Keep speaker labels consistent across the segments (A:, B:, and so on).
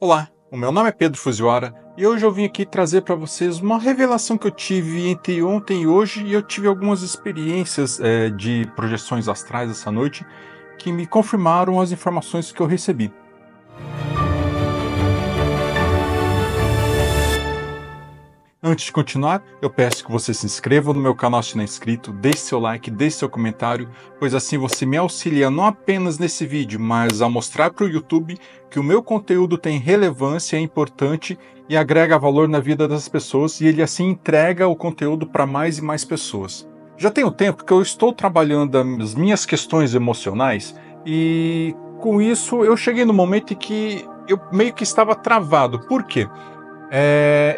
A: Olá, o meu nome é Pedro Fujiwara e hoje eu vim aqui trazer para vocês uma revelação que eu tive entre ontem e hoje, e eu tive algumas experiências de projeções astrais essa noite que me confirmaram as informações que eu recebi. Antes de continuar, eu peço que você se inscreva no meu canal se não é inscrito, deixe seu like, deixe seu comentário, pois assim você me auxilia não apenas nesse vídeo, mas a mostrar para o YouTube que o meu conteúdo tem relevância, é importante e agrega valor na vida das pessoas, e ele assim entrega o conteúdo para mais e mais pessoas. Já tem um tempo que eu estou trabalhando as minhas questões emocionais, e com isso eu cheguei no momento em que eu meio que estava travado. Por quê?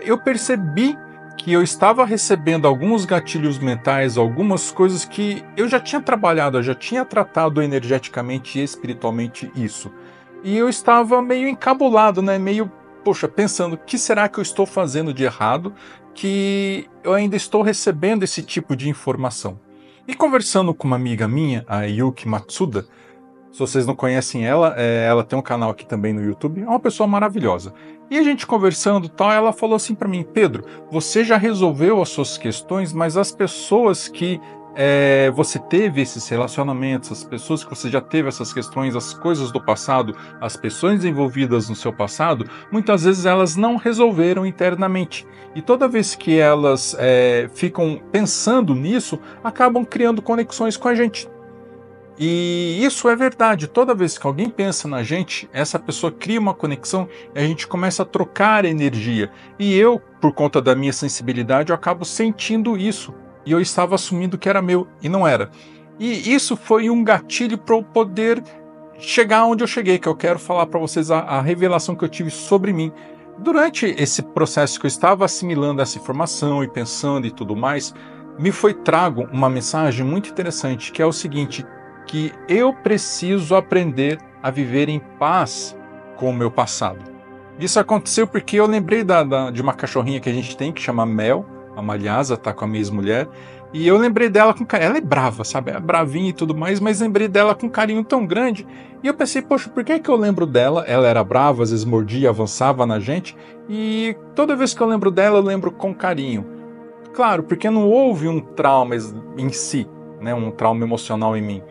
A: Eu percebi que eu estava recebendo alguns gatilhos mentais, algumas coisas que eu já tinha trabalhado, eu já tinha tratado energeticamente e espiritualmente isso. E eu estava meio encabulado, né? Meio, poxa, pensando, o que será que eu estou fazendo de errado, que eu ainda estou recebendo esse tipo de informação. E conversando com uma amiga minha, a Yuki Matsuda, se vocês não conhecem ela, ela tem um canal aqui também no YouTube, é uma pessoa maravilhosa. E a gente conversando e tal, ela falou assim para mim: Pedro, você já resolveu as suas questões, mas as pessoas que você teve esses relacionamentos, as pessoas que você já teve essas questões, as coisas do passado, as pessoas envolvidas no seu passado, muitas vezes elas não resolveram internamente. E toda vez que elas ficam pensando nisso, acabam criando conexões com a gente. E isso é verdade. Toda vez que alguém pensa na gente, essa pessoa cria uma conexão e a gente começa a trocar energia. E eu, por conta da minha sensibilidade, eu acabo sentindo isso. E eu estava assumindo que era meu e não era. E isso foi um gatilho para eu poder chegar onde eu cheguei, que eu quero falar para vocês a revelação que eu tive sobre mim. Durante esse processo que eu estava assimilando essa informação e pensando e tudo mais, me foi trago uma mensagem muito interessante, que é o seguinte: que eu preciso aprender a viver em paz com o meu passado. Isso aconteceu porque eu lembrei de uma cachorrinha que a gente tem, que chama Mel, a Malhasa, tá com a minha ex-mulher, e eu lembrei dela com carinho. Ela é brava, sabe? É bravinha e tudo mais, mas lembrei dela com um carinho tão grande. E eu pensei, poxa, por que eu lembro dela? Ela era brava, às vezes mordia, avançava na gente, e toda vez que eu lembro dela, eu lembro com carinho. Claro, porque não houve um trauma em si, né? Um trauma emocional em mim.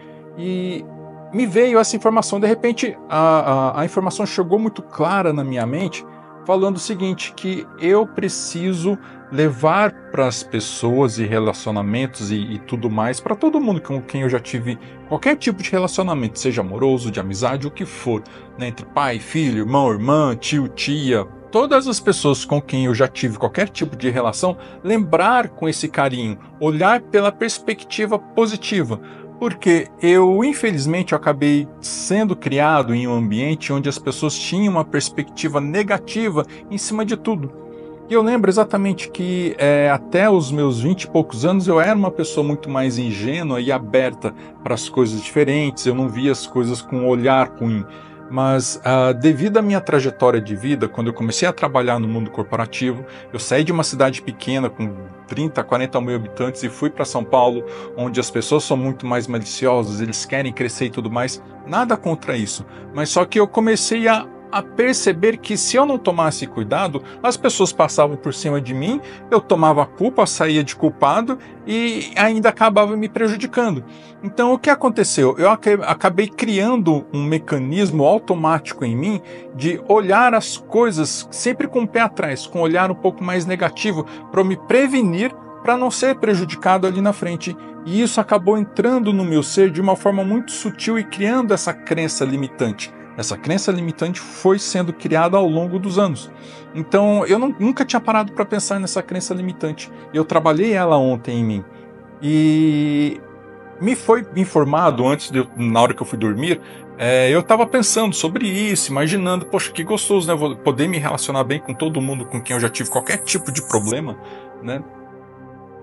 A: E me veio essa informação, de repente a informação chegou muito clara na minha mente, falando o seguinte: que eu preciso levar para as pessoas e relacionamentos e tudo mais, para todo mundo com quem eu já tive qualquer tipo de relacionamento, seja amoroso, de amizade, o que for, né, entre pai, filho, irmão, irmã, tio, tia, todas as pessoas com quem eu já tive qualquer tipo de relação, lembrar com esse carinho, olhar pela perspectiva positiva. Porque infelizmente, eu acabei sendo criado em um ambiente onde as pessoas tinham uma perspectiva negativa em cima de tudo. E eu lembro exatamente que até os meus 20 e poucos anos eu era uma pessoa muito mais ingênua e aberta para as coisas diferentes, eu não via as coisas com um olhar ruim. Mas devido à minha trajetória de vida, quando eu comecei a trabalhar no mundo corporativo, eu saí de uma cidade pequena com 30, 40 mil habitantes e fui para São Paulo, onde as pessoas são muito mais maliciosas, eles querem crescer e tudo mais. Nada contra isso, mas só que eu comecei a perceber que, se eu não tomasse cuidado, as pessoas passavam por cima de mim, eu tomava a culpa, saía de culpado e ainda acabava me prejudicando. Então, o que aconteceu? Eu acabei criando um mecanismo automático em mim de olhar as coisas sempre com o pé atrás, com um olhar um pouco mais negativo, para me prevenir, para não ser prejudicado ali na frente. E isso acabou entrando no meu ser de uma forma muito sutil e criando essa crença limitante. Essa crença limitante foi sendo criada ao longo dos anos. Então, eu nunca tinha parado para pensar nessa crença limitante. Eu trabalhei ela ontem em mim. E me foi informado na hora que eu fui dormir, eu estava pensando sobre isso, imaginando, poxa, que gostoso, né? Vou poder me relacionar bem com todo mundo com quem eu já tive qualquer tipo de problema, né?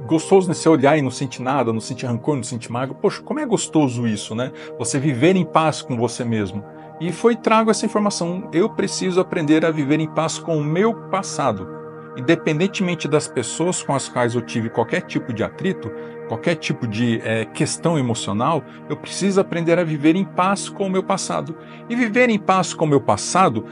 A: Gostoso nesse olhar e não sentir nada, não sentir rancor, não sentir mágoa. Poxa, como é gostoso isso, né? Você viver em paz com você mesmo. E trago essa informação: eu preciso aprender a viver em paz com o meu passado. independentemente das pessoas com as quais eu tive qualquer tipo de atrito, qualquer tipo de questão emocional, eu preciso aprender a viver em paz com o meu passado. E viver em paz com o meu passado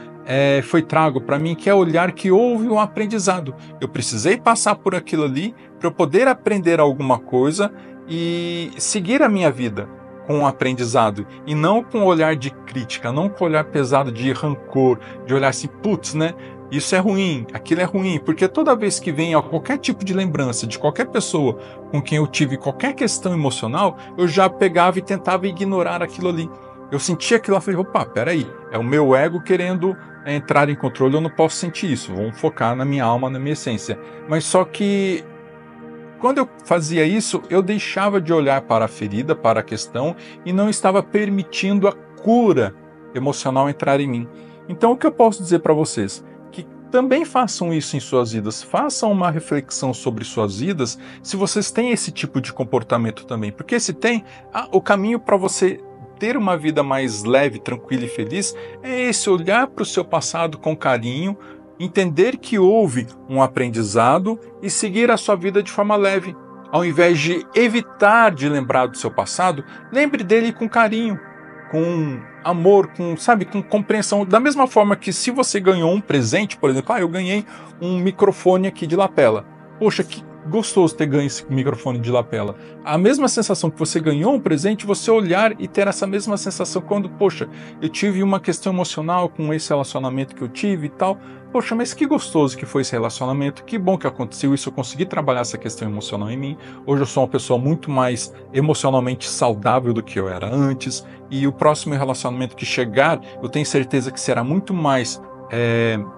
A: foi trago para mim que é olhar que houve um aprendizado. Eu precisei passar por aquilo ali para eu poder aprender alguma coisa e seguir a minha vida com um aprendizado, e não com um olhar de crítica, não com um olhar pesado de rancor, de olhar assim, putz, né? Isso é ruim, aquilo é ruim, porque toda vez que vem qualquer tipo de lembrança de qualquer pessoa com quem eu tive qualquer questão emocional, eu já pegava e tentava ignorar aquilo ali. Eu sentia aquilo lá e falei, opa, peraí, é o meu ego querendo entrar em controle, eu não posso sentir isso, vamos focar na minha alma, na minha essência. Mas só que quando eu fazia isso, eu deixava de olhar para a ferida, para a questão, e não estava permitindo a cura emocional entrar em mim. Então, o que eu posso dizer para vocês? Que também façam isso em suas vidas, façam uma reflexão sobre suas vidas, se vocês têm esse tipo de comportamento também. Porque se tem, o caminho para você ter uma vida mais leve, tranquila e feliz é esse olhar para o seu passado com carinho, entender que houve um aprendizado e seguir a sua vida de forma leve. Ao invés de evitar de lembrar do seu passado, lembre dele com carinho, com amor, com compreensão. Da mesma forma que se você ganhou um presente, por exemplo, eu ganhei um microfone aqui de lapela. Poxa, que gostoso ter ganho esse microfone de lapela. A mesma sensação que você ganhou um presente, você olhar e ter essa mesma sensação quando, poxa, eu tive uma questão emocional com esse relacionamento que eu tive e tal. Poxa, mas que gostoso que foi esse relacionamento, que bom que aconteceu isso, eu consegui trabalhar essa questão emocional em mim. Hoje eu sou uma pessoa muito mais emocionalmente saudável do que eu era antes, e o próximo relacionamento que chegar, eu tenho certeza que será muito mais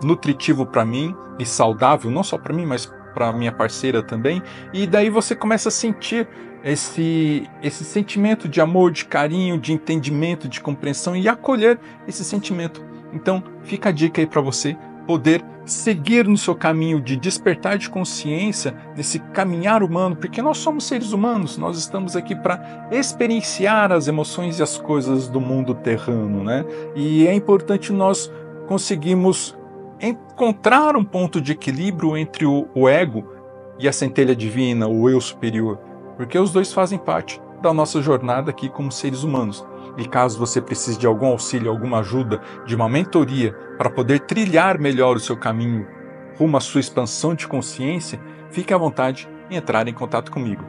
A: nutritivo para mim e saudável, não só para mim, mas para minha parceira também. E daí você começa a sentir esse sentimento de amor, de carinho, de entendimento, de compreensão e acolher esse sentimento. Então, fica a dica aí para você poder seguir no seu caminho de despertar de consciência, nesse caminhar humano, porque nós somos seres humanos, nós estamos aqui para experienciar as emoções e as coisas do mundo terreno, né? E é importante nós conseguirmos encontrar um ponto de equilíbrio entre o ego e a centelha divina, o eu superior, porque os dois fazem parte da nossa jornada aqui como seres humanos. E caso você precise de algum auxílio, alguma ajuda, de uma mentoria para poder trilhar melhor o seu caminho rumo à sua expansão de consciência, fique à vontade em entrar em contato comigo.